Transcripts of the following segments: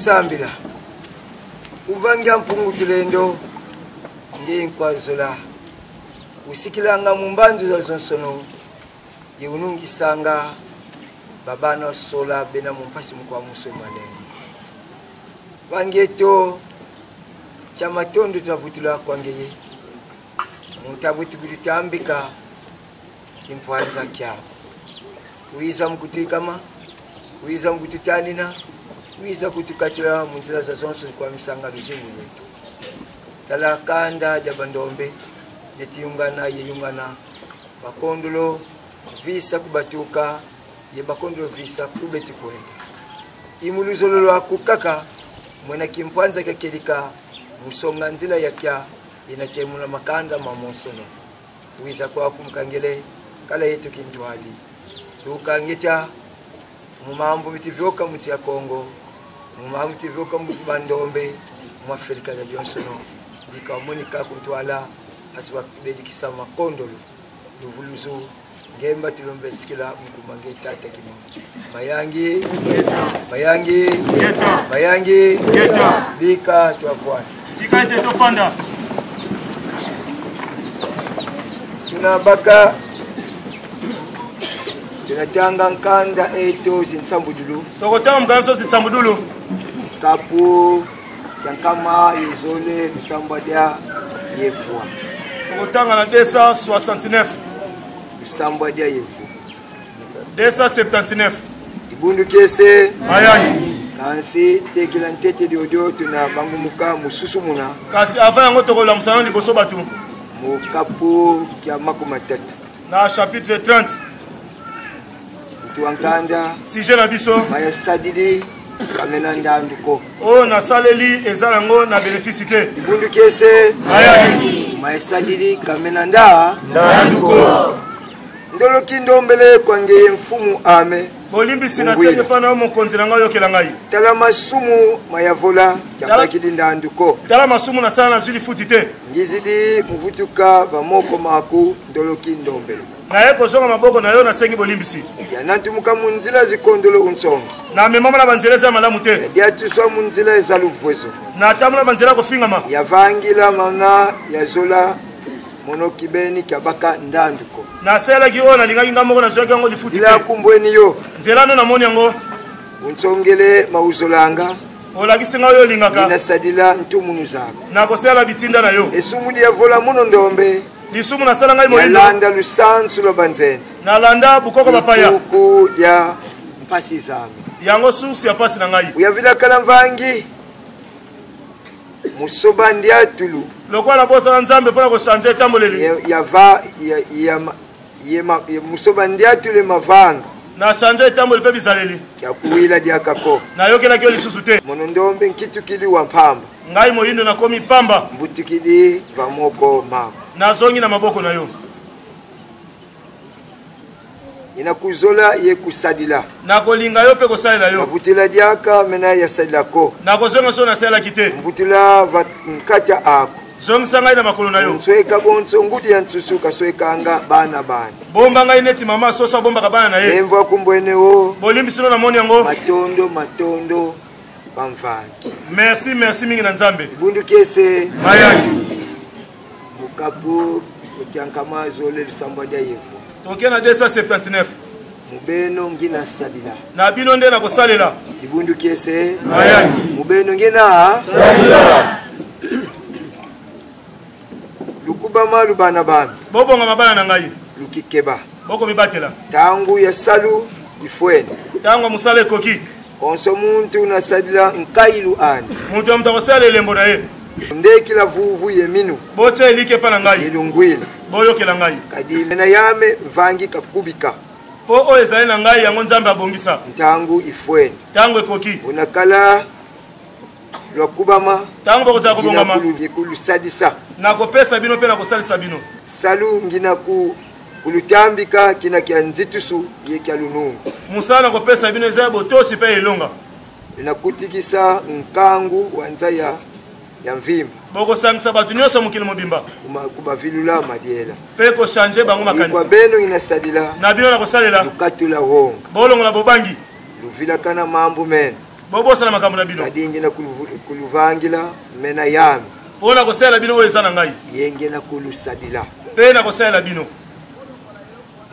kusambila ubangya mpungu tulendo nge nkwazola usikilanga mumbandu za zonsono yeunungisanga babana sola bena mumpasi mukwa muso manene bangeto chama tondo tunavutula kwangeye muntabuti kutambika kimpwanza kyako uiza mkutikama uiza mkututanina uiza kutukatira munzira za zonso kwa misanga luzimu wetu tala kanda jabandombe netiyungana yeyungana bakondolo visa kubatuka ye bakondolo visa kubeti kwenda imuluzolo lwa kukaka mwena kimpwanza kakelika musonga nzila yakya inachemuna makanda mamonsono uiza kwa kumkangele kala yetu kintwali tukangeta mumambo mitivyoka mutsi ya Kongo mumambo mitivyoka mubandombe mu Afrika na byonsono bikamonika kuntwala aswa bedikisa makondolo luvuluzu ngemba tulombe sikila mkumange tata kimo mayangi mayangi mayangi bika twapwana tikaite tofanda tunabaka tunachanga nkanda eto zinsambudulu tokotanga mkanso zinsambudulu kapu yankama izole bisambadya yefua tokotanga na 269 bisambadya yefu 279 ibundu kese mayani kansi tekila ntete diodio tuna bangumuka mususu muna kasi avant yango tokola musana liboso batu mu kapu kya makoma tatu na chapitre 30 tuankanda sujet na biso maya sadidi kamena ndanduko o na saleli ezalango na bénéfice te ibundu kese mayani maya sadidi kamena ndanduko ndolo kindombele kwange mfumu ame bolimbisi na senye pana mokonzi na ngai yokela ngai tala masumu mayavola kyabakidi ndanduko tala masumu na sala na zuli futi te ngizidi muvutuka bamoko maku ndolo kindombele naye kozonga maboko na yo nasengi bolimbisi yanantumuka munzila zikondolo unsonga na memama na banzela eza malamu te yatuswa munzila eza luvwezo na tamula banzela kofingama yavangila mana yazola mono kibeni kyabaka ndanduko naselaki oyo nalingaki nga moko nazwaki yango lifuti zila kumbweni yo nzela no namoni yango unsongele mauzolanga olakisi nga oyo olingaka inasadila ntumunu zako nakosala bitinda na yo esumudi yavola muno ndombe lisumu nasala ngai moyindo yalanda lusansu lwa banzenze nalanda bukoko bapaya tuku ya mpasi zami yango source ya pasi na ngai uyavila kala mvangi musoba ndia tulu lokola bosala nzambe mpona kochange etamboleli musoba ndia tule mavanga na change etamboli mpe bizaleli kyakuwila diakako nayokelaki yo lisusu te mono ndombe nkitukili wa mpamba ngai moyindo nakomi pamba mbutukili vamoko mako nazongi na maboko na yo inakuzola ye kusadila nakolinga yo mpe kosalela yo mabutila diaka mena yasalilako nakozonga so nasalelaki te mbutila nkata ako zongisa ngai na makolo na yo nsweka bonso ngudi ya nsusu kaswekanga bana bana bomba ngai neti mama soso abombaka bana na ye emva kumbwenewo bolimbisino namoni yango matondo bamvangi merci mingi na nzambe ibundu kese mayani mukapu kutyankama zole lisamba dia yevu toke na 279 mubeno ngina sadila na bino nde nakosalela ibundu kese mayani mubeno ngina sadila lukubama lubana bana bobonga mabana na ngai lukikeba boko mibatela tangu ya salu ifweni tango musala ekoki konso muntu nasadila nkailu ani muntu ya mutakosala elembo na ye ndekila vuvu yeminu bote elike pa na ngai ilungwila boyokela ngai kadi mena yame vangi kakubika po oyo ezali na ngai yango nzambe abongisa ntangu ifweni tango ekoki unakala lwakubama tango bokozala kobongama kulusadisa nakopesa bino mpe nakosalisa bino salu ngina kulutambika kina kya nzitusu ye kya lunungu musala nakopesa bino eza botosi mpe elonga inakutikisa nkangu wanza ya mvimba bokosangisa bato nyonso mokili mobimba kubavilula madiela mpe kochange bango makanisi kwa beno inasadila na bino nakosalela lukatula honga bolongola bobangi luvilakana mambo mene bobosa na makambo na bino kadi ngena kuluvangila mena yami pona kosala bino oyo eza na ngai yengena kulusadila mpe na kosala bino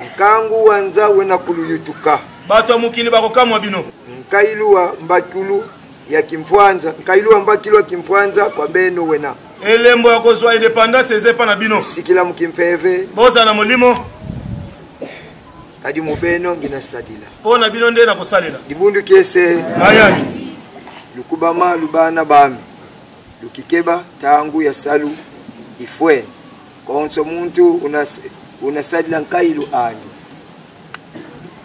nkangu wanza wena kuluyutuka bato ya mokili bakokamwa bino nkailuwa mbakulu ya kimpwanza nkailuwa mbakulu ya kimpwanza kwa beno wena elembo ya kozwa independance eza epa na bino sikila mukimpeve bozala na molimo kadi mubeno ngina sadila mpo na bino nde na kosalela libundu kiese mayani lukubama lubana bami lukikeba tangu ya salu ifweni konso muntu unasadila nkailu ani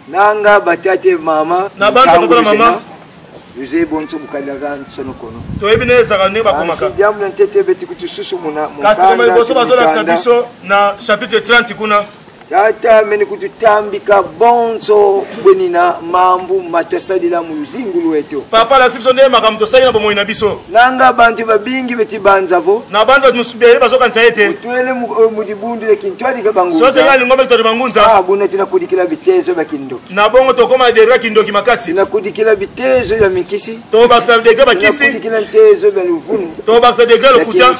nanga batate mama na bantu bakola mama yuze bonso bukalaga nsono kono toyebi ne ezaka nde bakomaka jamu na ntete beti kutususu muna kasi koma liboso bazolakisa biso na chapitre 30 kuna tata meni kututambika bonso bwenina mambu matasadila mu luzingulu wetu papa alakisi biso nde makambo tosali na bomoi na biso nanga bantu babingi beti banzavo na bantu bamusubele bazokanisa ete utwele mudibundu lekintwalika bangunza sote ya lingombe todi bangunza buna tinakudikila bitezo bya kindoki na bongo tokoma dereka kindoki makasi tinakudikila bitezo ya mikisi tobakisa degre bakisi tinakudikila ntezo bya luvunu tobakisa degre lokuta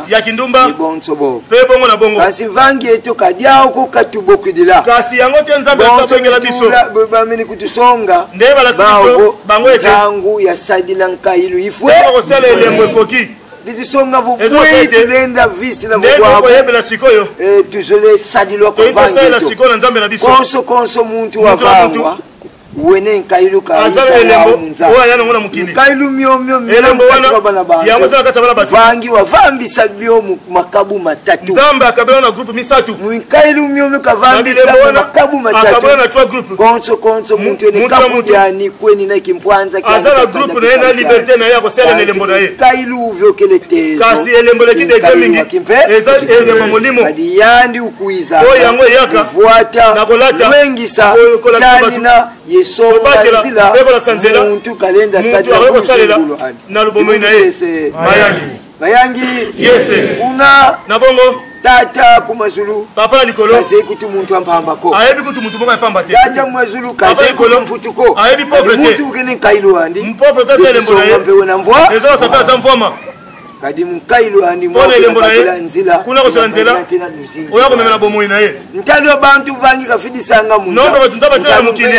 ya kindumba ibonso bo pe bongo na bongo kasi vangi eto kadiao ko katubokidila kasi yango te nzambe asabengela biso bamini kutusonga nde balakisi biso bango ete tangu ya sadila nkailu ifwe kosala elembo ekoki litisonga vubwe tulenda visi la vubwabu nde koyebela sikoyo tuzole sadilwa kwa vangi toyibosala sikoyo na nzambe na biso konso muntu wavangwa wene nkailu ka azala elembo oyo ayana ngona mukili nkailu myomyo elembo wana yango zala kati abala batu vangi wavambisa bio makabu matatu nzambe akabela na groupe misatu nkailu myomyo kavambisa makabu matatu akabela na 3 groupe konso muntu ene kabu jani kweni na kimpwanza kia azala groupe na ena liberté na ya kosala elembo na ye nkailu uvyo tezo kasi elembo leki degre mingi eza elembo molimo kadi yandi ukuiza oyo yango eyaka vuata nakolata wengisa tani na yesokolakisa nzela muntu kalenda sadila kosalela na lubomoi na ye bayangi yese una na bongo tata kumazulu papa na likolo kaze kuti muntu ampambako ayebi kuti mutu moko yapamba te tata mwazulu kaze kuti mputuko ayebi pauvre te muntu ukene nkailu andi mpauvre te elembo na ye eza basata aza mfwama kadi mkailu andi mpona elembo na ye kuna kosola nzela oya komemela bomoi na ye ntali wa bantu vangi kafidisanga nombre batu nzaba tela na mokili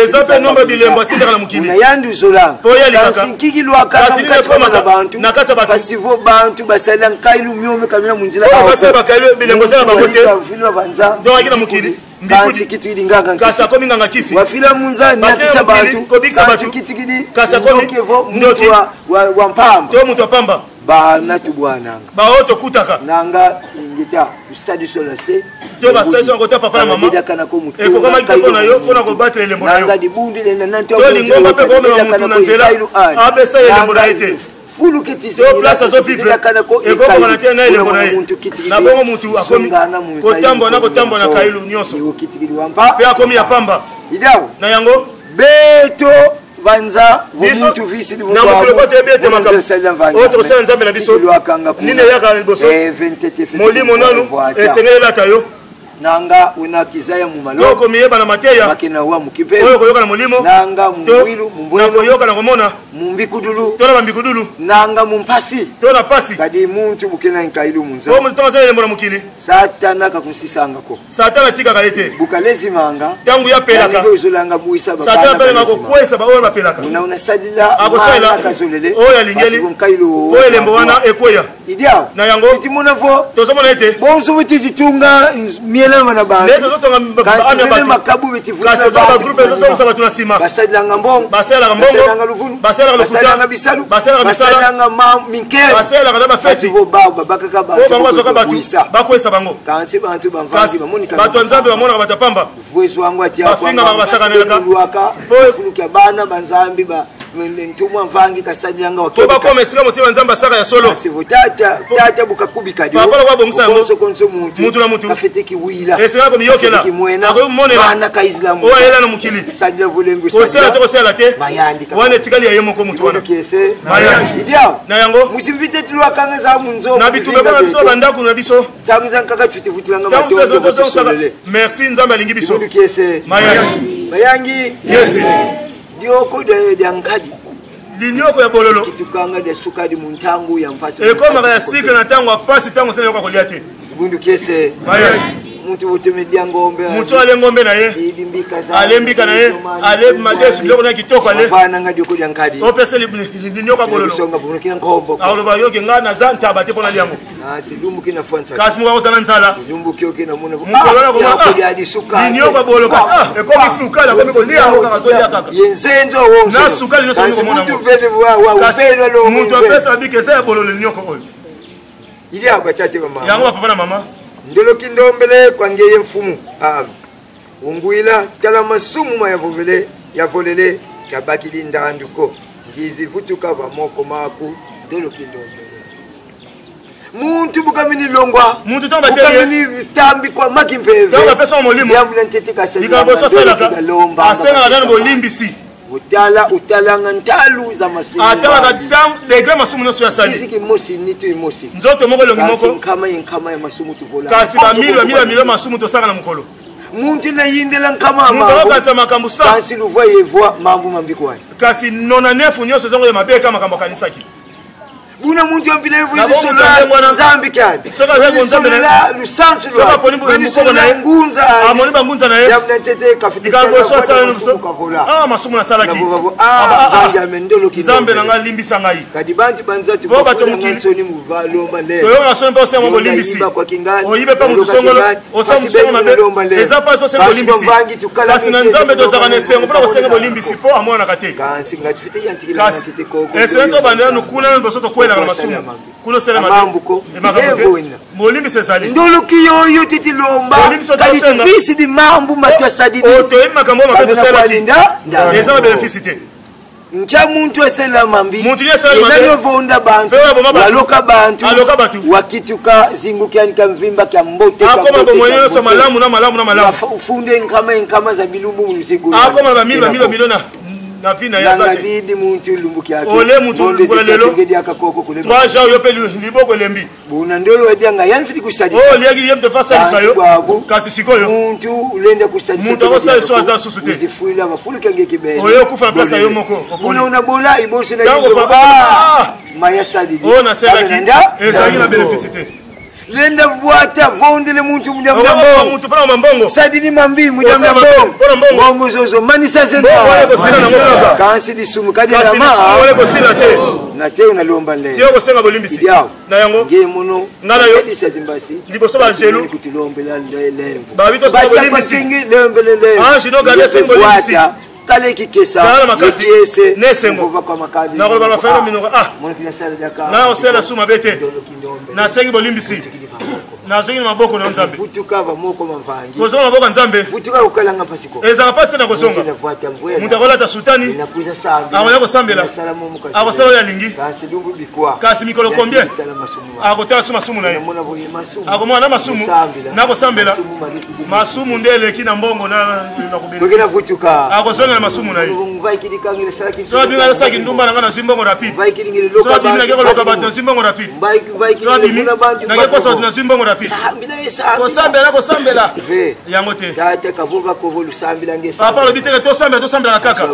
eza mpe nombre bilembo atindaka na mokili unayanduzola po yalikaka kasi nkikilwakaka mkati na bantu na kati ya batu pasivo bantu basalila nkailu myome kamina munzila basala bakailu bilembo zala bango te zongaki na mokili kasi kitu ili nganga kasi akomi nganga kisi wafila munzani akisa bantu kasi kitikidi kasi akomi ndoki wa mpamba to mutu apamba banatu bwananga baoyo tokutaka nanga ngita usadisola se to basaso akota papa na mama ekokomaki te mpo na yo mpo na kobatela elembo na yo nanga dibundi to lingomba mpe komema mutu na nzela abesa elembo na ye te to place azovivre ekokokana te na elembo na ye na bongo mutu akomi kotambwa na kotambwa na kailu nyonso mpe akomi ya pamba na yango beto vanza vumuntu visi di na mokolo kote ebiete makambo oyo tokosala nzambe na biso nini eyaka liboso molimo nanu esengeli elata yo nanga unakizaya mumalo toko miyeba na mateya makina wa mukipe oyo koyoka na molimo nanga mumwilu na koyoka na komona mumbikudulu to na bambikudulu nanga mumpasi to na pasi kadi muntu bukena nkailu munza o muntu tozala elembo na mokili satana kakusisanga ko satana tikaka ete bukalezi manga tangu yapelaka uzolanga buisa baba satana pelaka kokwesa ba oyo bapelaka una sadila akosala kazolele oyo alingeli oyo elembo wana ekweya idia na yango timuna vo tozomona ete bonso butitunga mielema na bantu leto zotonga baami ya makabu bitivuna kasi za bagroupe ezosomisa bato na nsima basalanga mbongo basalaka mbongo basalaka lokuta bisalu basalaka misala minkele basalaka na bafeti bo bango bazoka bato bakwesa bango kansi bantu bamvangi bamonika bato ya nzambe bamonaka bato ya pamba vueso wangu atia bafingaka basakanelaka fuluki bana banzambi ntumwa mvangi kasadilanga wakeba to bakoma esika motima nzambe asaka ya solo tata bukakubika dio papa kwa bongisa yango konso muntu mutu na mutu kafeteki wila esika ko miyokela ako monela bana kaislamu o ayela na mukili sadila volengo sadila to kosela te mayandi wana etikali ya yemo ko mutu wana kese mayandi idia na yango musimbite tulwa kanga za munzo na bitumbe na biso bandako na biso tangu zankaka tutivutilanga matondo merci nzambe alingi biso kese mayandi mayangi yes dioko de yankadi linyoko ya bololo kitukanga de sukadi muntangu ya mpasi ekoma ya sikre na tango apasi tango sele kwa kolia te bundu kese muntu utemedia ngombe muntu ale ngombe na ye alembika na ye ale madesu loko na kitoko ale bana ngadi ko yankadi opese linyoka bololo songa bunu kina ngombo aloba yoke ngana zanta bate pona liango silumbu kina fansa kasi mwa usana nzala silumbu kyoke na muna mkolona ko linyoka bololo kasi ekomi sukala komi ko liango kaka zolia kaka yenzenzo wonso na sukali no somi ko mona muntu vele wa upelo lo muntu apesa bikeza ya bololo linyoko oyo ili abachache mama yango papa na mama ndolo kindombele kwangeye mfumu unguila tala masumu mayavovele yavolele kabaki lindanduko ngizi vutuka vamoko maku ndolo kindombele muntu bukamini longwa muntu tamba bukamini tambi kwa makimpeve tamba pesa molimo yabula ntetika sala ikaboso salaka asenga adana bolimbisi utala ngantalu za masumu atala kadam degré masumu no ya sali sisi mosi nitu emosi nzoto moko longi moko kama ya masumu tuvola kasi ba milo masumu to sanga na mukolo muntu na yindela nkama muntu wakati makambo sa kasi luva yevwa mambo mambiko kasi 99 nyoso zongo ya mabeka makambo kanisa ki buna muntu yampila yevulize sola nzambi kadi soka zego nzambi na lusansu soka poni mukolo na ngunza amoni bangunza na ye yamna tete kafiti ikango so sala nuso masumu na sala ki banja mendolo ki nzambe na ngalimbisa ngai kadi bantu banza tu bo bato mukini muvalo male to yo ngaso mpo se mo limbisi oyibe pa mutu songolo osamu sengo mabe eza pas pose mo limbisi kasi na nzambe to zaka ne sengo pona ko sengo mo limbisi po amona kate kasi ngati fite yantikila tete koko esento bandana nukuna ndo to kwela na masumu kuno sele mambuko molimbi sesali ndolo kiyoyo titi lomba kadi tifisi di mambu matwa sadidi oto ema kambo mapeto sela linda eza ma beneficite ncha muntu esela mambi muntu ni esela mambi eno vonda bantu aloka bantu wakituka zingukiani kamvimba kya mbote akoma bomwenyo so malamu na ufunde nkama za bilumbu mlusiku akoma ba milo na vina ya zake ngadi muntu lumbuki yake ole muntu ngula lelo ngedi akakoko kule twa ja yo pe liboko lembi buna ndio wadianga yani fiti kusadisa liagi yemte fasa sayo kasi sikoyo muntu ulenda kusadisa muntu akosa so aza susute zifuila bafulu kenge kibende oyo kufa place yo moko buna unabola ibosi na yibo maya sadidi ona sela ki ezali na beneficite lenda vuata vondele muntu mudambo muntu pana mambongo sadini mambi mudambo bongo zozo manisa zenda kansi disumu kadi na ma wale ko sila te na te unalomba le tio ko senga bolimbisi na yango nge muno ngala yo isazimbasi liboso ba jelu kutilombela le ba bito senga bolimbisi lembele le shino gade senga bolimbisi kale kikesa yese nesengo kwa makadi na ko ba fera mino mwana kila sala daka na osela suma bete na sengi bolimbisi na zingi maboko na nzambe futuka va moko mvangi kozo maboko nzambe futuka ukala nga pasiko eza pasta na kosonga mutakola ta sultani inakuza sambi awaya kosambela akosala ya lingi kasi dumbu bikwa kasi mikolo combien akotala suma sumu na ye akomwana na masumu na kosambela masumu ndele kina mbongo na kubela futuka akosonga na masumu na ye vai kidikangile saki so binga saki ndumba na ngana zimbongo rapide vai kidingile loka so binga ngeko loka bato zimbongo rapide vai kidingile na bantu na ngeko so na zimbongo rapide kosambela yango te tata kavuva kovo lusambila ngesa papa lo biteke tosambela kaka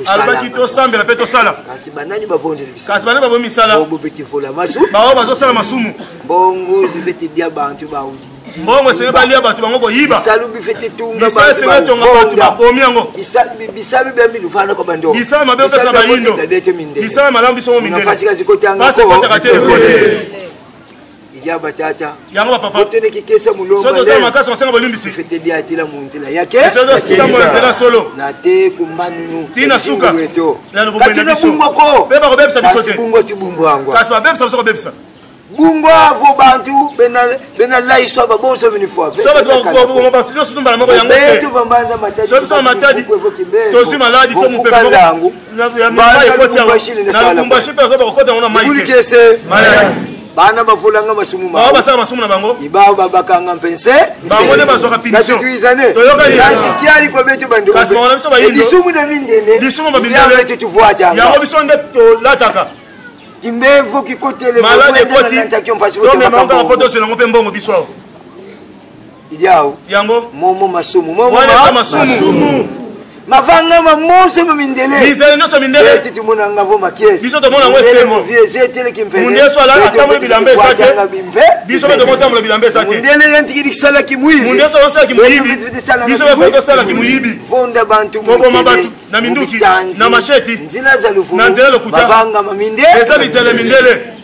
albaki tosambela pe tosala kasi banani bavondele bisala kasi banani bavomi sala bobo betivola masu bawo bazosala masumu bongo zifeti dia bantu baudi mbongo senge balia bato bango boyiba bisalu bifeti tunga bisalu senge tonga bato bakomi yango bisalu bya milu fana ko bando bisalu mabe pesa bayindo bisalu malamu biso mo mindele pasi kasi kotanga pasi kotaka te kote yaba tata yango papa fotene kikesa mulomba soto za makasa masenga bolimbisi fete dia atila munzila yake esedo sita mo nzela solo na te kumbanu tina suka ya no bombe na biso beba ko bebisa biso te bungo ti bungo wangu kasi ba bebisa biso ko bebisa bungo avo bantu bena laiswa baboso binifwa so ba ba to sutumba mako yango te so biso matadi to si maladi to mu pe ko ya mai ko tia na kumba shipe ko ko ta ona mai ke bana bafulanga masumu ma basala masumu na bango ibao babakanga mpense bango ne bazwaka punition to yoka sikiali ko betu bandu kasi bango na biso bayindo lisumu na mindele lisumu babindele betu tuvuaja yango biso nde to lataka kimbevu kikotele malade koti to me manga poto selo ngope mbongo biso awo idiao yango momo masumu momo masumu mavanga mamoso mamindele misele nyonso mindele titi mona ngavo makiesi biso tomona ngo esengo viezete kimpele mundeso ala atamwe bilamba esate biso beto motamula bilamba esate mundele yantikidi kisala kimwivi mundeso osala kimuyibi biso beto osala kimuyibi fonda bantu koboma batu na minduki na masheti nzila za lufu na nzela lokuta mavanga maminde eza misele mindele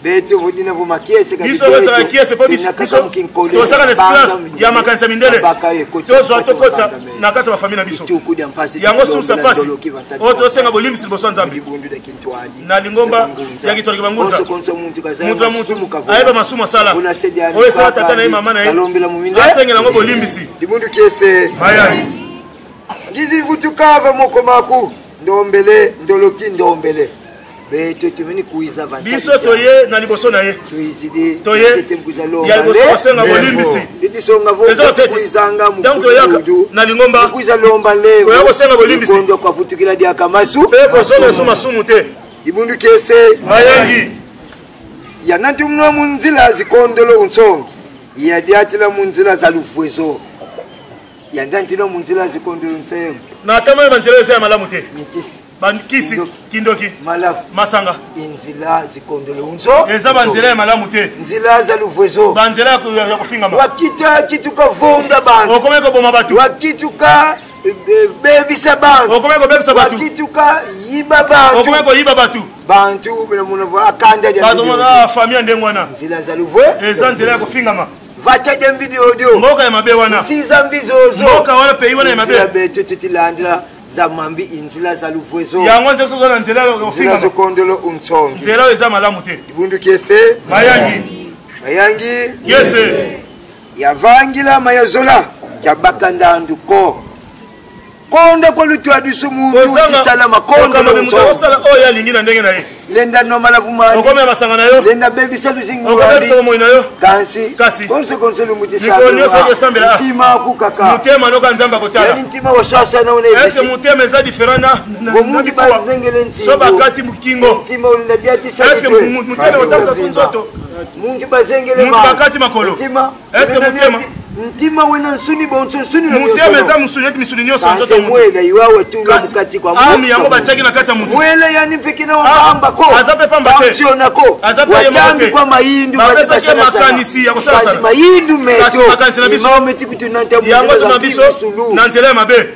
beto vodina vo makiesi biso bezala kiesi po biso tosaka na esclave ya makanisa mindele tozwa tokotsa na kati ya bafamili na biso yango susa pasi oyo tosenga bolimbisi liboso ya nzambe na lingomba ya kitoleki bangunza mutu na mutu ayeba masumu asala oyo esala tata na ye mama na ye asengela yango bolimbisi mayani ngizi vutukava moko maku ndombele ndoloki ndombele beto tumeni kuiza vantage biso toye na liboso na ye toye ya liboso kosenga bolimbisi itisonga vo kuizanga mukudu na lingomba kuiza lomba leo oya kosenga bolimbisi kondo kwa vutukila dia kamasu pe kosola so masumu te ibundu kese mayangi ya nantu mno munzila zikondolo unsongi ya diatila munzila za lufwezo ya ndantino munzila zikondolo unsongi na tama banzela ya malamu te bankisi kindoki malafu masanga inzila zikondolo unso eza banzela ya malamu te nzila za lufwezo banzela ya kufingama wakita kituka vonda bantu okomeko boma batu wakituka bebisa bantu okomeko bebisa batu wakituka yiba bantu okomeko yiba batu bantu bena munavo akanda dia bantu mona famille ndengwana nzila za lufwe eza nzela ya kufingama vata dem video dio mboka ya mabe wana siza mbizozo mboka wana pei wana ya mabe beto tutilandira za mambi inzila za lufwezo yango nze so na nzela ya kufingama nzila zokondolo unsongi nzela eza malamu te ibundu kese mayangi yese yavangila mayazola yabakandanduko konda kwa lutwa dusu mundu kisala makonda osala oyo alingi na ndenge na ye lenda nomala vumani okomea basanga na yo lenda bebisa luzingu okomea bisaba moi na yo kasi konse lumuti likolo nyonso okosambela ntima kukaka mutema noka nzambe akotala yani ntima waswaswa na une eske mutema eza diferent na bomundi bazengele ntima so bakati mukingo ntima ulinda biati eske mutema otambuza tu nzoto mundi bazengele mutu bakati makolo ntima eske mutema ntima wena nsuni bonso nsuni na mutema eza musuni eti misuni nyonso nzoto mwela iwawe tula mukati kwa mutu ami yango batiaki na kati ya mutu mwela yani mpekina wamba ko azape pamba te sionako watambi kwa mayindu bapesaki makanisi ya kosala sana mayindu meto makanisi na biso yango so na biso na nzela ya mabe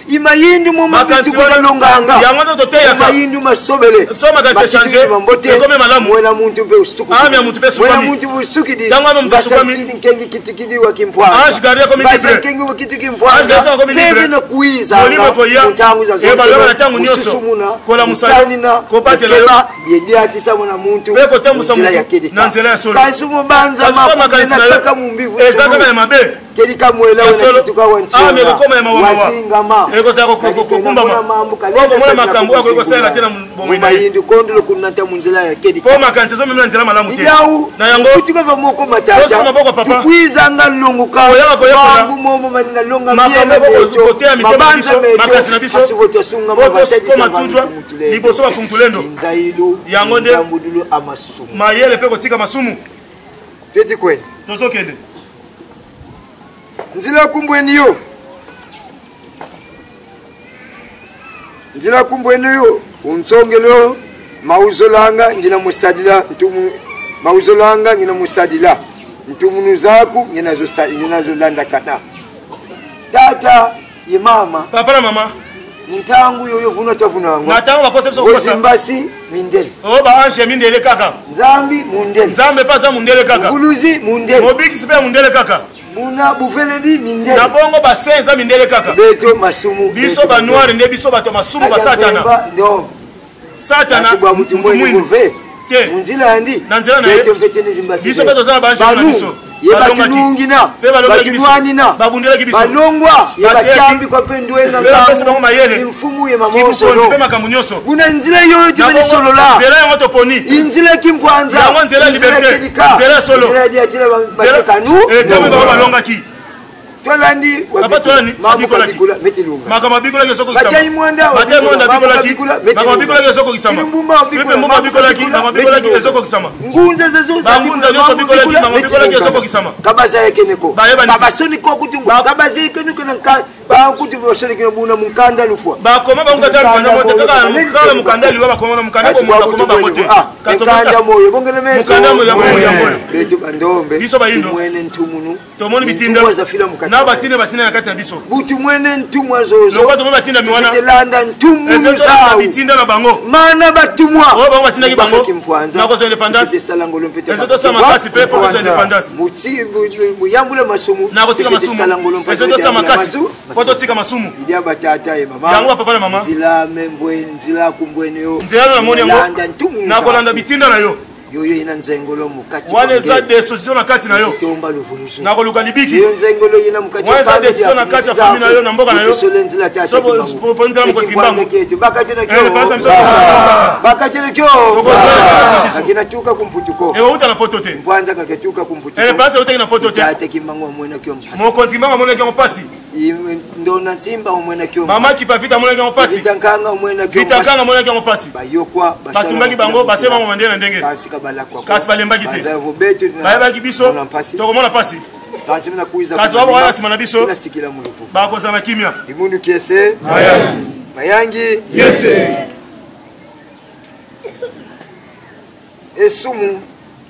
imayindu mumabitukuza longanga yango ndo toteyaka imayindu masobele so makanisi echange ekome malamu mwela muntu mpe usuku ami ya muntu mpe mwela sukami muntu usukidi yango ama muntu sukami nkengi kitikidi wa kimpwanga ange gardien comme libre nkengi wa kitikidi kimpwanga ange gardien comme libre peve na kuiza molimo koya ebaloba na tangu nyonso kola musali kopatela yo yedi atisa mona muntu pe kotambusa muntu na nzela ya solo kasi mubanza makanisi na yo eza kaka ya mabe kelika mwela wena kituka wanchona ami ekokoma ya mawamawa ekozala kokumbama okomona makambo oyo ekosala te na bomoi na ye mayindu kondolo kunanta munzela ya kelika po makanisi ezomemela nzela malamu te na yango kutikava moko matata tosala maboko papa tukwizanga longuka oyaka koyekola mangu momo manina longa makambo koteya mitema na biso makanisi na biso otokoma tutwa liboso bafuntulendo yango nde mayele mpe kotika masumu teti kwene tozokende nzila kumbweni yo nzila kumbweni yo unsongelo mauzolanga ngina musadila ntumu mauzolanga ngina musadila ntumunu zaku ngina zolanda kana tata ye mama papa na mama ntangu yoyo vuna tavunanga natango bakose biso kosa zimbasi mindele o ba ange mindele kaka nzambi mundele nzambe paza mundele kaka buluzi mundele mobikisi pe mundele kaka muna bufeledi mindele na bongo ba senza mindele kaka beto masumu biso ba noir nde biso bato masumu ba satana satana mutu mwini ke munzila andi na nzela na ye biso pe tozala ba ange na biso yebatunungina batunwanina babundelaki biso balongwa yebatambi kwa penduenga mayele imfumu ye mamosolo pe makambo nyonso kuna nzila yoyo tibeni solola nzela yango toponi inzila kimpwanza yango nzela liberté nzela solo nzela diatila bakanu ekome bango balongaki Tolandi mabikola bikula metilunga makama bikola kesoko kisama batay mwanda bikola kesoko kisama mbumba bikola ki mama bikola kesoko kisama ngunza zezo bangunza nyoso bikola ki mama bikola kesoko kisama kabaza yekeneko kabasoni ko kutungu kabaza yekeneko nanka ba kuti bosoni ke buna mukanda lufwa ba koma ba ngata kanda mote kala mukanda liwa ba koma mukanda ko mukanda ba mote kanda moyo bongele me mukanda moyo moyo betu bandombe biso ba indo mwene ntumunu tomoni bitinda na batine nakati na biso buti mwene ntumwa zozo lokwa to batinda miwana telanda ntumu zao bitinda na bango mana batumwa o bango batinda ki bango na ko so independence salangolo mpete ezo to sama kasi pe pour so independence muti muyambule masumu na ko tika masumu ezo to sama kasi ko to tika masumu idia batata e mama yango papa na mama zila membwe nzila kumbwene yo nzila na moni yango na ko landa bitinda na yo yoyo ina nzengolo mukati wane za decision na kati na yo tomba luvulusu na koluka libiki yo nzengolo ina mukati wane za decision na kati ya famille na yo na mboka na yo so ponzela mko timbango bakati na kyo bakati na kyo akina tuka kumputuko uta na potote kwanza kaketuka kumputuko pasa uta na potote ate kimbango mwena kyo mpasi moko timbango mwena kyo mpasi ndona nsimba mwena kyo mama kipavita mwena kyo mpasi vitakanga mwena kyo mpasi bayokwa batumbaki bango basema mwende na ndenge kasi balembaki te bayebaki biso tokomona pasi kasi babo wana nsima na biso bakozala kimia imundu kiese mayangi yese esumu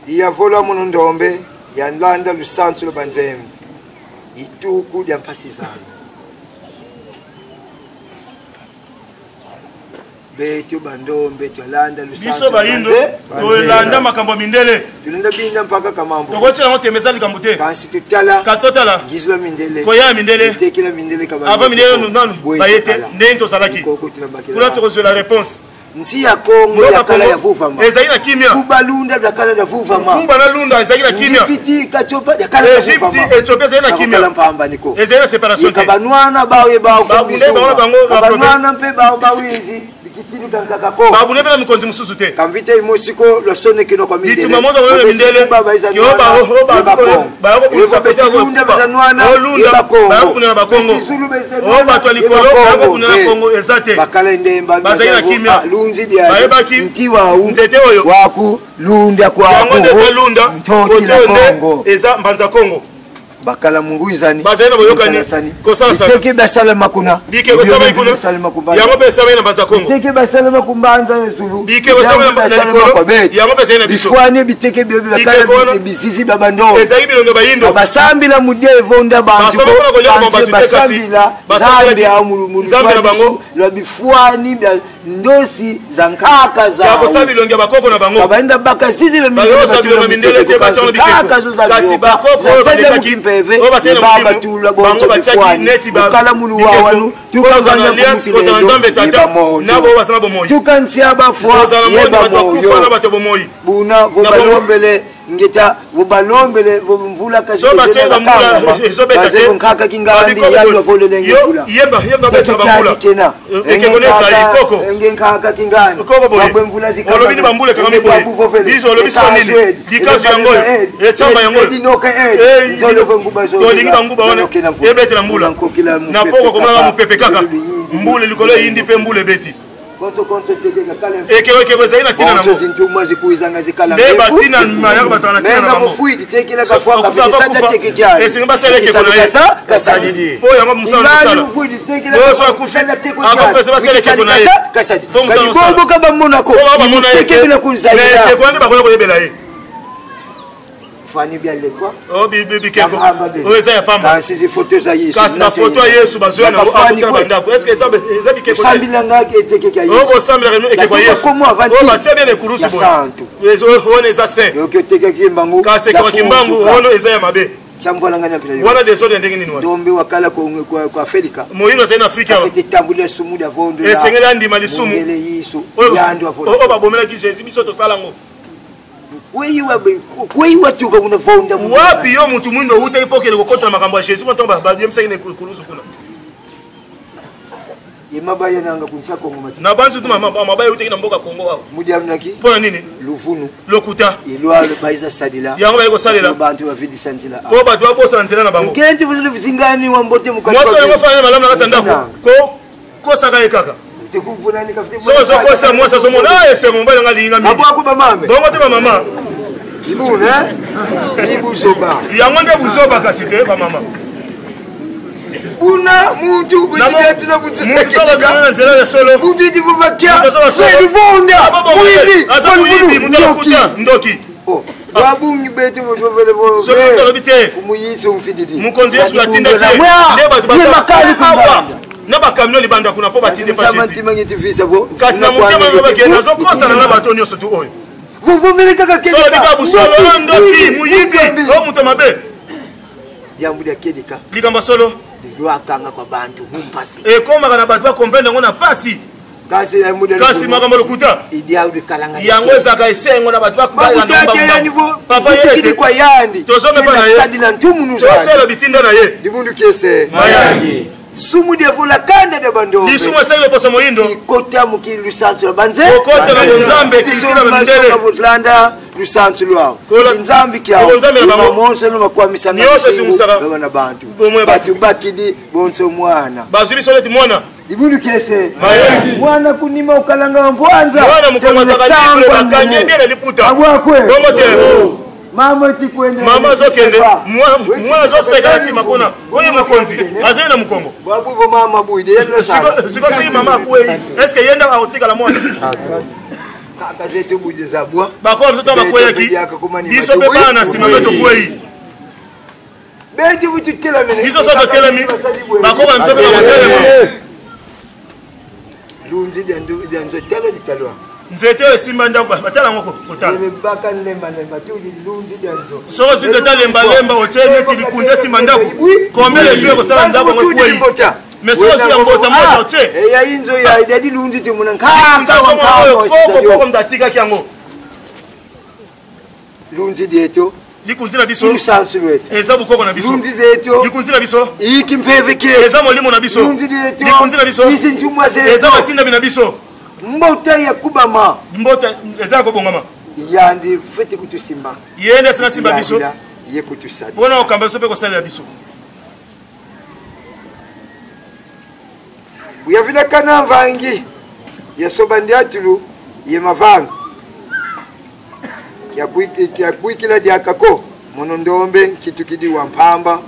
yavola muno ndombe yalanda lusansu lo banzembe ituku lya mpasi zalo betu bandombe tolanda lusanzu biso bayindo tolanda makambo mindele tulenda binda mpaka kamambo tokochela ngo temeza likambo te kasi totala gizwa mindele koya mindele tekila mindele kabana ava mindele nanu bayete ndento salaki kula tokozwe la réponse nti ya Kongo ya kala ya vuvama ezali na kimia kubalunda ya kala ya vuvama kumba na lunda ezali na kimia Egypte kachopa ya kala ya vuvama Egypte Ethiopia ezali na kimia mpamba niko ezali na separation te kabanwana bawe bawo kabanwana mpe bawo hizi kitini kankakako babu nebela mikonzi mususu te kamvite imosiko losone kino kwa mindele bitu mamodo wele mindele kyo ba ko sapeta ko bazanwana ba Kongo o ba to likolo ba ko na Kongo ezate bakala ndemba bazayina kimia lunzi dia bayebaki mtiwa nzete oyo waku lunda kwa ko lunda ko eza mbanza Kongo bakala mungu izani bazena boyokani kosala sana teke basala makuna bike kosala ikuna yango pesa bena banza Kongo teke basala makumbanza zulu bike kosala na likolo yango pesa na biso bifwani biteke byo bakala bizizi babando ezali bilongo bayindo basambila mudie evonda bantu basambila basambila ya mulumulu basambila bango la bifwani ndosi zankaka za ya kosala bilongo bakoko na bango baenda bakazizi bemindele te bachano bikeko kasi bakoko bakaki oba sena baba tula bongo bachaki neti ba kala mulu wawanu tukazanya kozala nzambe tata nabo basala bomoyi tukansia bafwa yeba moyo na bato bomoyi buna vobalombele ngeta vobalombele vomvula kazi so basenga mvula ezobeta te nkaka kingandi yalo volele ngula yeba beta bambula ekengonesa ikoko ngenkaka kingandi babwe mvula zikaba olobini bambule kama boye bizo olobiswa nini dikazi yango etamba yango zolovo nguba zo tolingi banguba wana ebetela mbula na poko komala mupepe kaka mbule likolo yindi pe mbule beti eke kozali tina na zintumwa zikuizanga zikala nde batina mayako basana tina na mambo fuidi tekila ka fwa ka sanda tekija esinga basale ke kona yesa kasadi po yango musala musala o so kufi ava pese basale ke kona ye kasadi bombo ka bamona ko tekebila kunzaira ne kwande bakola ko yebela ye fani bia lekwa o bibi keko o eza ya pamba kasi zi photo za Yesu kasi na photo ya Yesu bazoya na fani bandako est-ce que eza bikeko sambila ngaki eteke kya Yesu o bo sambila reno ekeko Yesu o ba tebe le kurusu bo yezo on eza saint yo keteke kimbangu kasi kwa kimbangu ono eza ya mabe chambola nganya pila wana desode ndenge nini wana dombe wakala kwa Afrika moyino za Afrika c'était tambule sumu da vondo esengela ndima lisumu ele Yesu yando avondo o ba bomela ki Jésus biso to salango kwei watu kwa unavonda wapi yo mtu mwindo ute ipokele kokota na makambo ya Yesu mtonga ba yemsa ine kurusu kuna Yemabaya nanga kuncha Kongo mati. Na bantu tu mabaya uteki na mboka Kongo wao. Mudiamnaki. Pona nini? Lufunu. Lokuta. Ilwa le baiza sadila. Yango bayiko salela. Bantu ba vidi santila. Ko batu ba posa nzela na bango. Ngenti vuzu vizingani wa mbote mukati. Mwaso yango fanya malamu na katanda ko saka ekaka. Tekuvuna ni kafite. So ko sa mwasa so mona ese ngomba nga linga mi. Abo akuba mame. Bongo te mama. Ibuna. Ibu soba. Yango nde busoba kasite ba mama. Una muntu bujideti na muntu. Muntu bazana nzela ya solo. Muntu divuvakia. Swedu vonda. Muibi. Asa muibi mutakuta ndoki. Oh. Wabungi beti muvele vo. So to lobite. Kumuyitse umfididi. Mukonzi Yesu atinda te. Ndeba makali kubanda. Na ba kamyo libanda kuna po batinde pa Jésus. Samantha mangiti visa vo. Kasi na mutema ngoba gena zo kosa na bato nyonso tu oyo. Vous venez kaka kedi. So bika busolo ndoki muyibi. O mutama be. Jambo ya kedika. Ligamba solo. Lwakanga kwa bantu humpasi. E koma kana bantu ba comprendre ngona pasi. Kasi makambo lokuta. Yango ezaka esengo na bantu ba kubala na mbamba. Papa yeke kwa yandi. Tozonga pa na ye. Sadila ntumu Tosela bitinda na ye. Dibundu kese. Mayangi. Sumu de vola kanda de bando. Lisumu esele poso moindo. Kota mukili lusanzu la banze. Kota na nzambe kikira bandele. Butlanda lusanzu lwao. Nzambi kya. Nzambe na bango. Monse no makwamisa na. Nyoso tumusaka. Bana bantu. Batu bakidi bonso mwana. Bazuli soleti mwana. Dibundu kese. Mayangi. Mwana kunima ukalanga mbwanza. Mwana mukoma saka libre bakanye bien liputa. Abwakwe. Bongo te. Mama tikwende. Mama zokende. Mwana zoseka sima kuna. Oyo mukonzi. Azeli na mukongo. Babuvo mama buide yendo sana. Siko siki mama kuwe. Est-ce que yenda autika la mwana? Kaka zetu buje za bwa. Bako mtoto bakwe yaki. Biso pe bana sima beto kuwe. Beti butu tela mene. Biso soto tela mi. Bako ba msope ba tela. Lunzi danzo tela di talwa. Nzete simba ndako batala ngoko kotala. Baka lemba lemba tu lunzi danzo. Soko sinzeta lemba lemba otene ti bikunze simba ndako. Kombe le jouer ko sala ndako ngoko kuwe. Mais so si ambota mota oche. Ya inzo ya idadi lunzi ti munanka. Koko mdatika kyango. Lunzi dieto. Likunzira biso. Eza bukoko na biso. Lunzi dieto. Likunzira biso. Iki mpeveke. Eza molimo na biso. Lunzi dieto. Likunzira biso. Isi ntumwa zeto. Eza batinda bina biso. Mbota ya kubama. Mbota eza ko bongama. Yandi fete kutusimba. Yende sina simba biso. Ye kutusadi. Bona okamba so pe ko sala biso. Uyavila kana vangi. Ya sobandi atulu ye mavanga. Ya kuikila diakako monondombe kitu kidi wa mpamba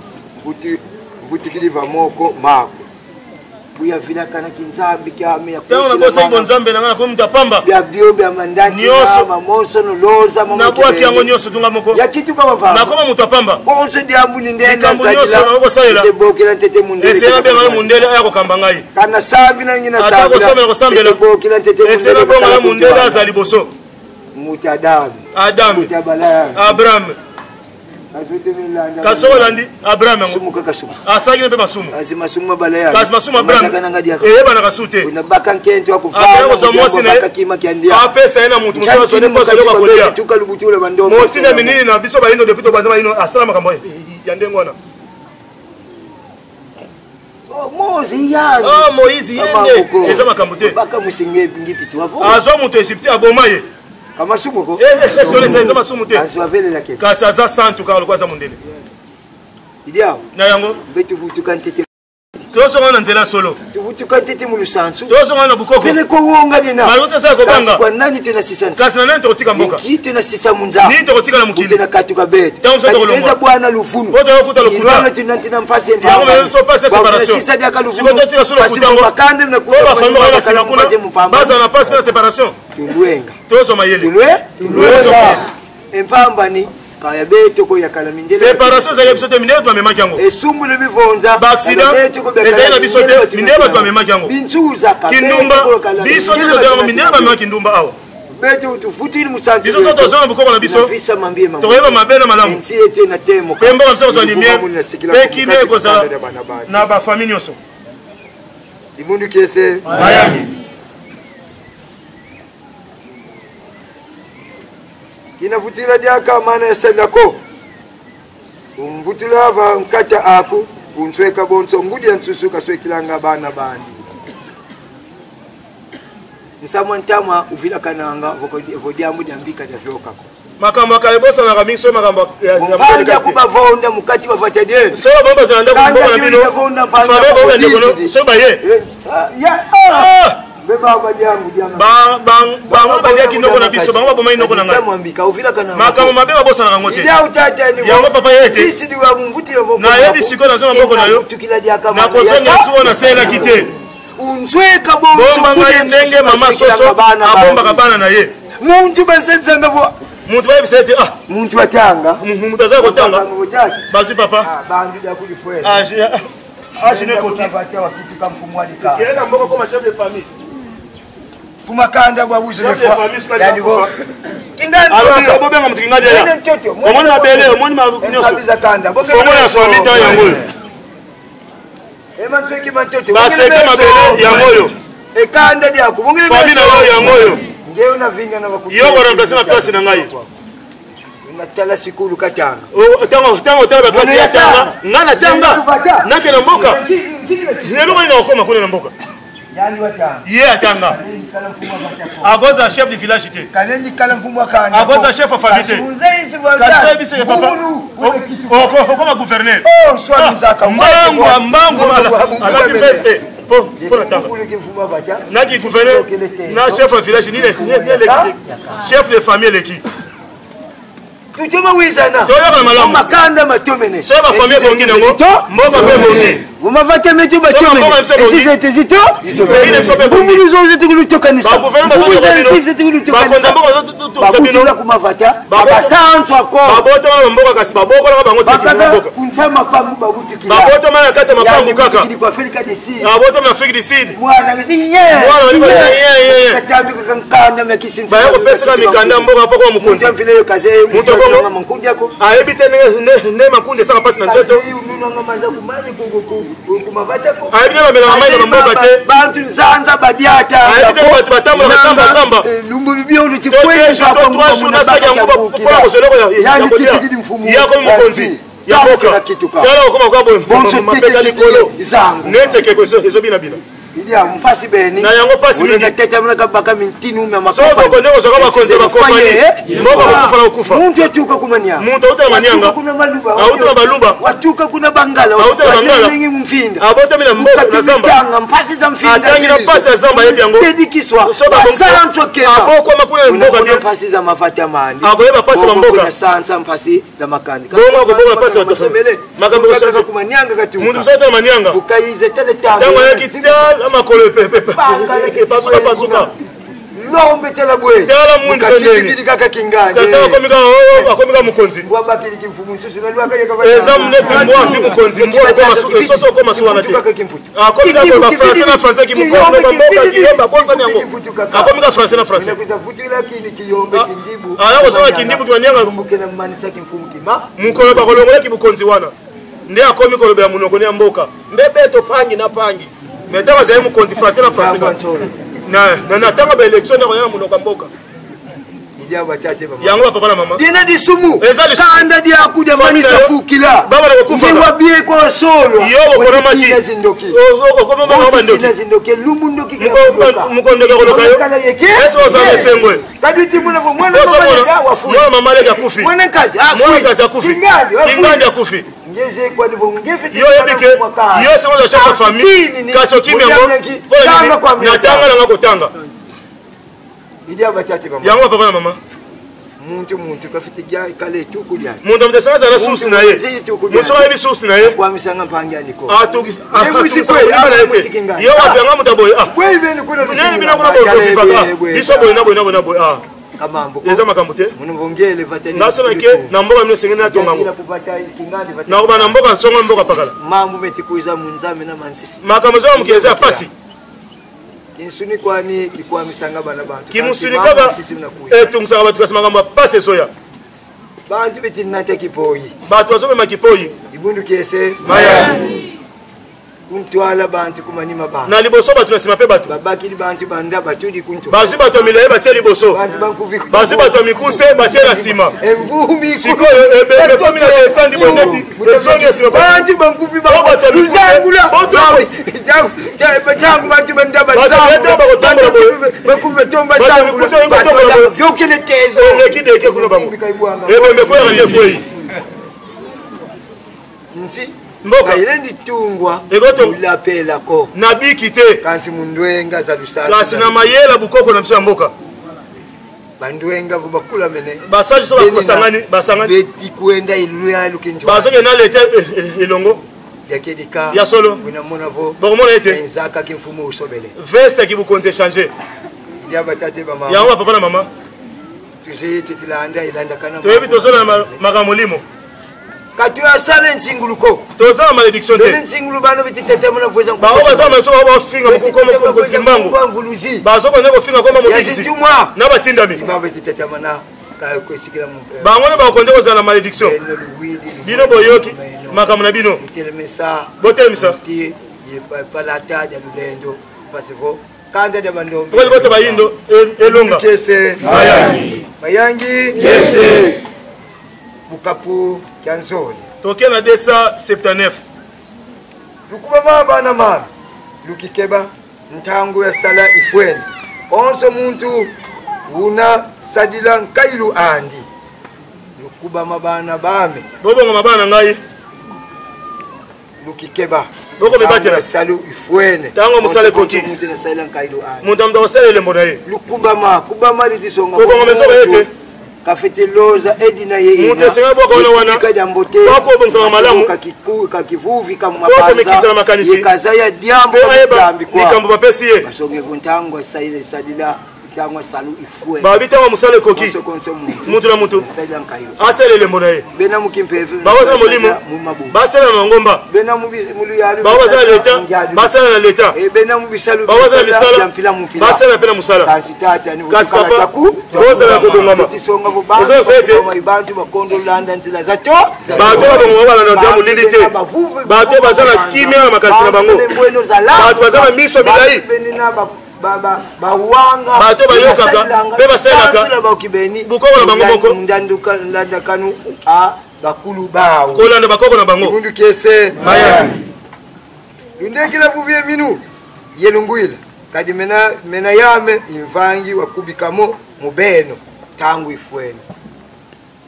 buti kidi va moko mako. Buya vila kana kinzambi kyame ya kuikila. Tano na kosa ibo nzambe na ngana ko mutapamba. Bya bio bya mandati na monso no loza mama. Na bwa kyango nyoso tunga moko. Ya kitu kama vanga. Na koma mutapamba. Bonso diambu ni ndenda nzajila. Tebokela tete mundele. Ese na bya mundele ayako kamba ngai. Kana sambi na ngina sambi. Atako somela ko sambela. Tebokela tete mundele. Ese na bonga mundele azali boso. Mutadam. Adam. Mutabala. Abraham. Kasola ndi Abraham ngo kasumu asagi ne pe masumu asi masumu mabalaya kasi masumu Abraham bana kasute unabaka nkento akufana akakima kiandia apesa ina mutu muso so ne poso lokwa kolia tukalubutula bandomo motina minini na biso ba ino deputo bandama ino asala makambo yande ngwana Mozi yandi Moizi yende eza makambo te baka musinge ngipiti wavo azo mutu Egypte abomaye kama sumu ko sole saiza masumu te aswavele lake kasi aza santu ka lokwa za mundele idia na yango betu vutu kantete toso ngana nzela solo vutu kantete mu lusansu toso ngana bukoko pele ko wonga dina malota sa ko banga kwa nani tena sisa kasi na nani totika mboka kitu na sisa munza ni totika na mukini tena katuka bed teza bwana lufunu wote wakuta lukuta ndio tena mfasi ndio yango so passe séparation sisa dia kalufunu siko totika solo kutango bakande na kwa bafango kana sina kuna baza na passe séparation tulwenga toso mayele tulwenga empamba ni kaya beto ko yakala mindele séparation za yebisote mindele twa memaki yango esumbu le bivonza accident ezali bisote mindele twa memaki yango binchuza kindumba bisote tozala mindele ba memaki kindumba awa beto utufutini musantu biso soto zona bukoko na biso fisa mambie mama toyeba mabena malamu nti ete na temo pemba msa zo lumière pe kime ko za na ba famille nyoso dimundu kese Miami inavutila diaka mana yasalako umvutila va nkata aku unsweka bonso ngudi nsusuka swekilanga bana bandi nsamwa ntama uvila kananga vodiamu diambika davyoka makambo kalebosa na kamiso makambo ya kubavonda mukati wa vatadeni so bamba tunaenda kumboka na bino fave ba ndeko no so baye beba bajangu janga ba badia kinoko na biso ba bomai noko na ngai samwambika uvila kananga makambo mabeba bosa na ngote ya utata ni yango papa yete sisi ni wa mvuti wa na yebi siko na zoma mboko na yo na kosonya suwa na sela kite unzweka bomba ndenge mama soso abomba kabana na ye muntu basenza ngabo muntu bayibisete muntu watanga muntu azaka kotanga basi papa bandu ya kulifwela je ne koti batia wakitu kama mfumwalika kienda mboko kama chef de famille kumakanda bwa buzo chef de famille yani bo kingani alo bobenga mtingadi ya omoni mabele omoni nyoso za kanda omoni ya famille ta yango ema tweki matoto baseke mabele yango yo ekanda lyako bongere famille na yango yo ngeo na vinga na bakuti yo bora mplasi na place na ngai natala sikulu katanga tango tala place ya tanga ngana tanga nake na mboka lelo bali na okoma kuna na mboka yani watanga ye atanga agoza chef du village te kaneni kala mfumo akana agoza chef of famille te kasi bise ke papa okoma gouverneur swali mzaka mbangu alaki veste po na tanga naki gouverneur na chef of village ni chef de famille leki tutuma wizana toyoka malamu makanda matomene so ba famille bongi nango mboka pe bongi vumavata mejo batomene etizete zito ile msope bongi bumulizo zito kutokanisa ba gouvernement zito kutokanisa ba konza sabino kumavata abasanzwa ko babota ba mboka kasi baboko la bango mboka kunsema pangu babuti kila babota ma kati ya mapangu kaka kwa Afrika du Sud babota ma Afrika du Sud mwana mzinye katambi kankanda mekisinza ba yako pesa mikanda mboka poko mukonzi mfile kaze mutokongo makundi yako aebite ne makundi saka pasi na nzoto aebite bamela mamai na mboka te bantu nzanza badiata aebite batu batambola kasamba lumbu bibio luchikweza kwa mwana na saki yango kwa kosoleko ya kodia yako mukonzi ya mboka tala okoma kwa bonso mapeta likolo neteke kweso ezobina bina idia mpasi beni na yango pasi mingi unatete mnaka baka mintinu mya makopa so bako ndeko soka bakonze bakopani mboka kufa na kufa muntu atuka kumanya muntu utala manyanga kuna maluba auta baluba watuka kuna bangala auta bangala ningi mfinda abota mina mboka na zamba tanga mpasi za mfinda atangi na pasi ya zamba yebi yango dedikiswa so bakonzo kena aboko makuna mboka ndio pasi za mafata mandi agoyeba pasi ya mboka sansa mpasi za makandi bongo bongo pasi ya tofemele makambo so kumanyanga kati muntu sote manyanga ukaize tele tanga tango yakitala makolo pepe pasuka pasuka lombe tela bwe tala muntu sondeni kaka kinganje tata akomika mukonzi wabakili kimfumu nsusu na lwakale kava eza mneti mbwazi mukonzi mbwa kwa masuka soso kwa masuana te akomika kwa français na français kimukonzi mboka kiyomba kosa nyango akomika français na français kutafutila kini kiyombe kindibu ala kosa kindibu kimanyanga mbukena manisa kimfumu kima mukolo bakolongola kimukonzi wana nde akomi kolobela munoko ne mboka mbebeto pangi na pangi metawa zaye mukonzi français na français na tanga ba election na koyana munoko mboka ijaba tate mama yango papa na mama dina disumu kanda dia kuja manisa fukila baba na kufa ni wabie kwa solo yo bokora maki zindoki okoma mama ndoki zindoki lumu ndoki mukonde ko lokayo eso osame sengwe kaditi mwana mwana wafu mwana mama leka kufi mwana kazi akufi kingandi akufi ngeze kwa ndivyo ngefiti yo yebike yo se wona chapa famille kaso kimengo na tanga na ngakotanga idia batati mama yango papa na mama muntu kafiti gya kale tukulya muntu mtesanga na susi na ye muntu wa bi susi na ye kwa misanga mpanga niko atugis yo wapanga mutaboy wewe ni kuna nani bina kuna boy biso boy na boy kamambo eza makambo te munuvongele vatani nasona ke na mboka mino sengene na tonga ngo na ko bana mboka songo mboka pakala mambo metikuiza munzame na mansisi makambo zo mukeza pasi kinsuni kwani kikwamisanga bana bantu kimusuni kaba etungisa abantu kasema ngamba pasi soya bantu bitinata kipoyi batu bazobe makipoyi ibundu kese maya kuntwala bantu kumanima bantu na liboso batu nasima pe batu babakili bantu banda batudi kuntu bazi batu milaye batie liboso bantu bankuvika bazi batu mikuse batie na sima emvumi siko ebe komina esandi boneti esonge sima bantu bankuvi bantu luzangula Tangu bantu bandaba bakubetomba vyokele tezo nsi mboka ile nditungwa ulapela ko nabiki te kansi mundwenga za lusaka kasi na mayela bukoko na msa mboka bandwenga bakula mene basaji so bakosangani basangani beti kuenda iluya lukinjo bazoke na lete elongo yakedika ya solo unamona vo bokomona ete nzaka kimfumo usobele veste ki bukonze changer ya batate ba mama ya wa papa na mama tuzi titilanda ilanda kana toyebi tozola makamolimo katu ya sale ntsinguluko toza malédiction te ntsingulu bano bititete mona voza ba oba za maso ba finga bukomo ko kimbango bazo ko neko finga koma mobisi na batindami ba bititete mana ka ko sikira mu ba ngone ba konje kozala malédiction bino boyoki makamna bino telemesa botelemisa ti ye palata ya lulendo pasivo kanda de bandombe ko ko bayindo elonga kese mayangi kese bukapu Kanzoni. Toke na 279. Lukuba mabana mama. Lukikeba ntangu ya sala ifweni. Onso muntu una sadila nkailu andi. Lukuba mabana bame. Bobo mabana ngai. Lukikeba. Boko bebatela salu ifweni. Tango musale koti. Muntu na sala nkailu andi. Muntu amda wasale le monaye. Lukuba ma kubama litisonga. Boko ngomeso yete. Kafete loza edina yeye mute senga boko wana kadambote bako bomsa malamu kakivuvi kama mapanza bako mikisa makanisi kazaya diambo ayeba likambo bapesi ye basonge kuntango saile sadila tangwa salu ifwe babita wa musale koki muntu na muntu asele le monaye bena mukimpevu bawaza molimo basela na ngomba bena muluyalu bawaza leta basela na leta bena mubisalu bawaza misala basela pena musala kasitata ni kasipapa bawaza na kudongama tisonga bobanga kama ibantu bakondo landa ntila zato bato ba bala na jamu lilite bato bazana kimia na makanisi na bango bato bazana miso milai bawanga bato bayokaka be baselaka bukoko na bango moko ndanduka landa kanu a bakulu bawo kolanda bakoko na bango bundu kese maya lundekila buvye minu yelungwila kadi mena yame imvangi wakubikamo mubeno tangu ifweni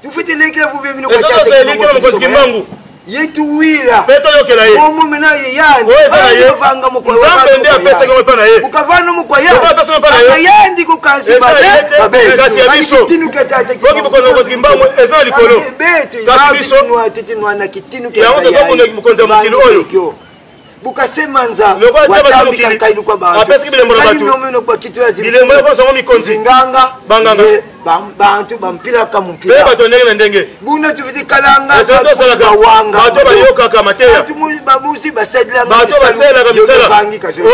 tufitilekila buvye minu kwa tata yetu wila beto yokela ye omo mena ye yani ovanga mukwa nzambe ndi apesa ngomwe pana ye ukavana mukwa ye apesa ngomwe pana ye yendi kukansi babe kasi ya biso boki bukono ko zimbamwe eza likolo kasi biso nwatete nwana kitinu ke yango tozo munde mukonza mukilo oyo bukasemanza watambika kailu kwa bantu apesa bilembo na batu nomeno kwa kitu ya bilembo ko songo mikonzi nganga banganga bantu bampila kama mpila be bato ndenge na ndenge buna tuviti kalanga bawanga bato bayoka kama mateya bato babusi basadila bato basela kama misala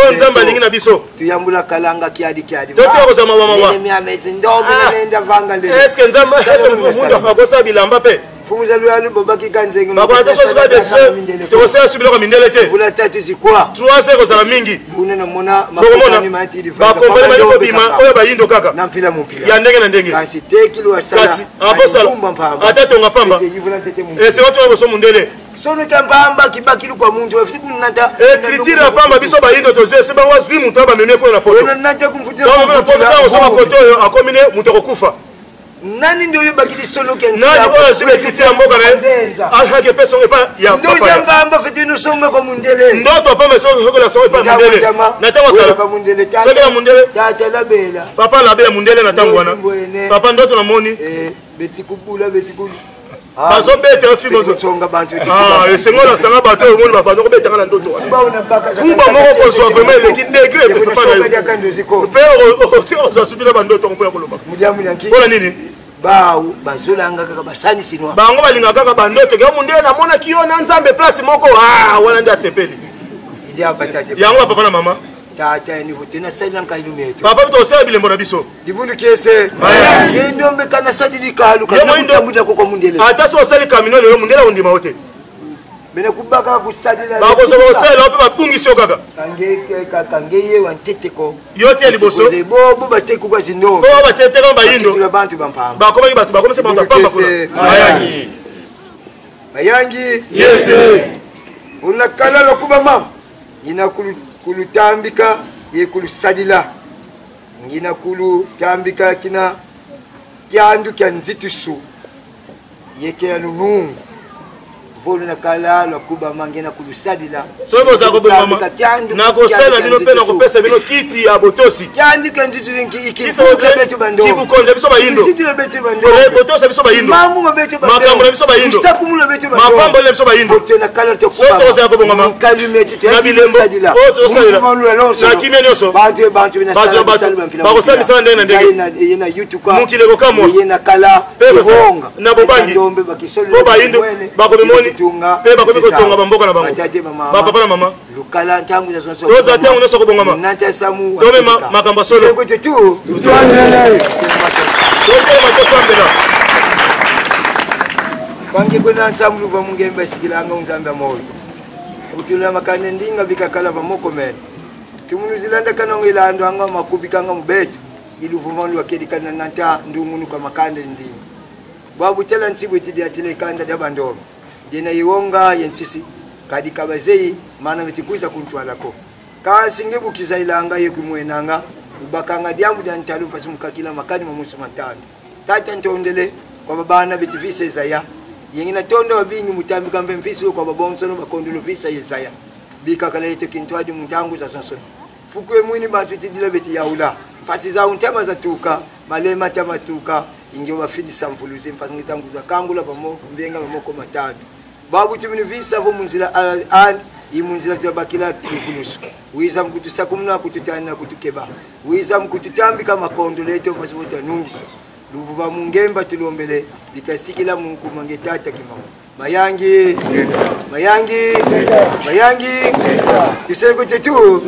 o nzamba lingi na biso tuyambula kalanga kiadi toti ko sama mama mimi amezi ndomo nenda vanga ndenge eske nzamba mundu akosa bilamba pe fumuza lwalu babaki kanzenga bakona toso suka desiso tokosela subilo kwa mindele te vula tatu zikwa 3 kozala mingi buna na mona makoni mati di bakombele mali ko bima oyo bayindo kaka na mpila mupila ya ndenge na ndenge kasi tekilo asala kasi afosala atatu ngapamba ese watu wabo so mundele sono kambamba kibakilu kwa mundu wafiku nanta ekritira pamba biso bayindo tozo se ba wazimu to ba mene ko na poto na nanta kumfutia kwa so makoto yo akomine mutakokufa nani ndio yobakili solo kenza nani wala sibe kitira mboka na ahake peso epa ya papa ndio jambamba fetino somba kwa mundele ndoto pamba so la so epa mundele na tawa kala kwa mundele so ya mundele tata la bela papa la bela mundele na tangu wana papa ndoto na moni betikubula betikulu bazo bete fimo tonga bantu esengola sanga bato yo moni bapando ko betanga na ndoto wana kumba moko ko so vraiment l'équipe degré papa na pero o subira bandoto ko ya koloba mujamu nyanki bona nini bawu bazolanga kaka basani sinwa bango balinga kaka bandoto ke mundele na mona kiona nzambe place moko wana nda sepeli idia batate yango papa na mama tata ni vutena sala nkailumeto papa to sala bilembo na biso dibundu kese yendo mbekana sadili kalu kana muda ko mundele ata so sala kamino le mundele ondima ote bena kubaka kusadila bako so sala ope babungi so kaka kangeye wantete ko yote liboso bobo bateku kwa zindo bo batete ko bayindo bantu bampamba bako bali batu bako se pamba kuna mayangi yese unakala lokuba mama kulutambika ye kulusadila ngina kulutambika kina kyandu kya nzitusu yekela nunungu volo na kala la kuba mangena kulusadila sobo za ko mama na ko sala bino pe na ko pesa bino kiti ya botosi kyandu kya nzitusu iki betu bando kibu konza biso ba yindo botosi biso ba yindo mamu betu bando makambo biso ba yindo sakumulo betu bando mapambo le biso ba yindo na kala to kuba sobo za ko mama kalimeti na bilembo o to sala na kimya nyoso bantu bina sala ba ko sala misala ndena ndenge yena YouTube ka mukile ko kamwa yena kala bonga na bobangi ndombe bakisolo ba yindo ba ko bimoni beba ko tonga bamboka na bango ba papa na mama lukala ntangu na sonso toza tangu na soko bongama nanta samu tome makamba solo ko tu twandele tote matosambela bangi kuna ntamu luva mungemba sikilanga unzamba moyo utula makane ndinga bikakala bamoko men tumunu zilanda kana ngilando anga makubikanga mubeto iluvuma lwa kedikana nanta ndungunu kwa makande ndinga babu tela nsibu tidia tile kanda dabandoro dina iwonga yensisi kadi kabazei mana mitikuza kuntwalako ka singebu kizailanga yekumwenanga ubakanga diamu dantalo pasumuka kila makani mamusu matano tata ntondele kwa babana bitivise zaya yengina tondo wabingi mutambi kambe mpisu kwa babonsono bakondolo visa yesaya bikakala yeto kintwadi mutangu za sonson fukwe mwini batu tidila beti yaula pasi za untama za tuka malema tama tuka inge wafidi samfuluzi mpasi ngitanguza kangula pamo mbenga mamoko matano babu timini visa vo munzila an imunzila tabakila kukulusu wiza mkutusa kumna kututana kutukeba wiza mkututambi kama kondo leto pasipota nungiso luvuva mungemba tulombele bikasikila mungu mangetata kimamo mayangi mayangi mayangi tuseko tetu